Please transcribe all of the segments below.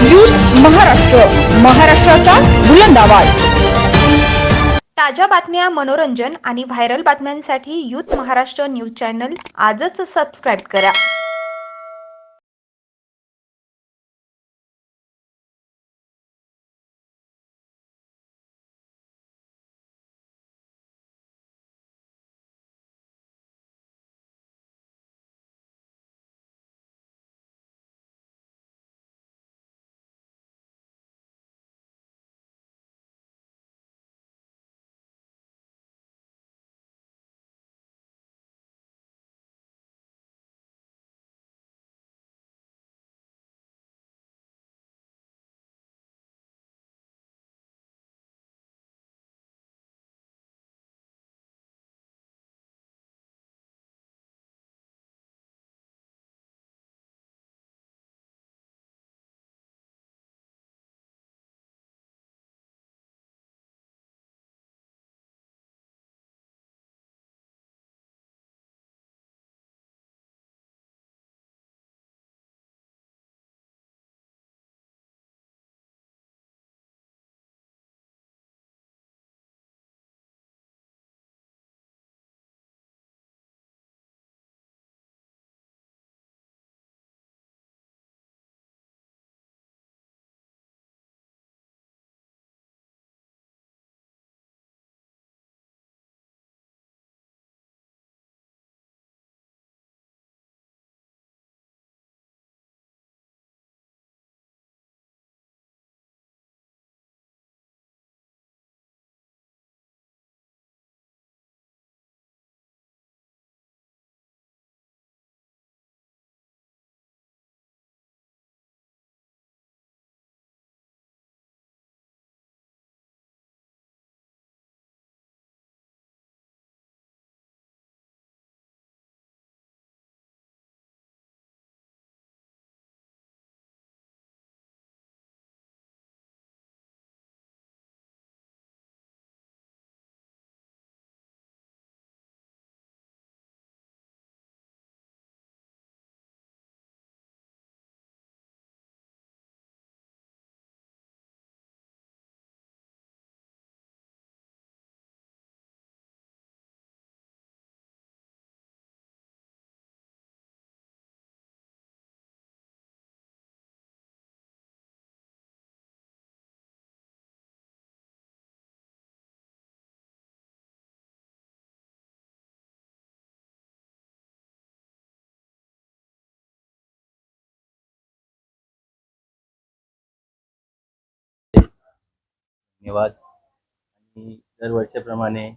Youth Maharashtra, महाराष्ट्राचा बुलंद आवाज। ताज्या बातम्या, मनोरंजन आणि व्हायरल बातम्यांसाठी यूथ महाराष्ट्र न्यूज चॅनल आजच सबस्क्राईब करा। धन्यवाद। आणि दरवर्षीप्रमाणे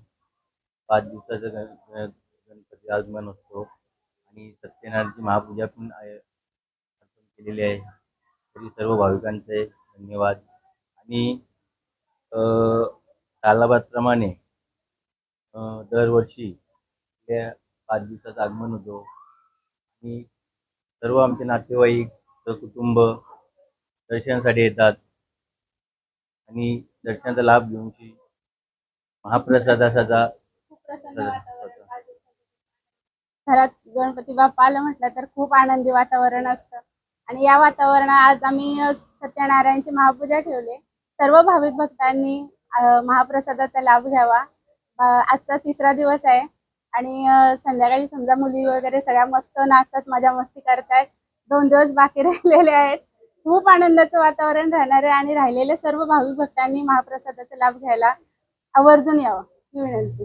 5 दिवसाचं गणपती आगमन असतो आणि सत्यनारायणची महापूजा पण आपण केलेली आहे। तरी सर्व भाविकांचे धन्यवाद। आणि सालाबादप्रमाणे दरवर्षी त्या 5 दिवसाचं आगमन होतो आणि सर्व आमचे नातेवाईक कुटुंब दर्शनासाठी येतात आणि दर्शनाचा लाभ घेऊन महाप्रसादाचा घरात गणपती बाप्पा आलं म्हटलं तर खूप आनंदी वातावरण असतं आणि या वातावरणात आज आम्ही सत्यनारायणची महापूजा ठेवले। सर्व भाविक भक्तांनी महाप्रसादाचा लाभ घ्यावा। आजचा 3रा दिवस आहे आणि संध्याकाळी समजा मुली वगैरे सगळ्या मस्त नाचतात, मजा मस्ती करतायत। 2 दिवस बाकी राहिलेले आहेत। खूप आनंदाचं वातावरण राहणार आहे आणि राहिलेले सर्व भाविक भक्तांनी महाप्रसादाचा लाभ घ्यायला आवर्जून यावं ही विनंती।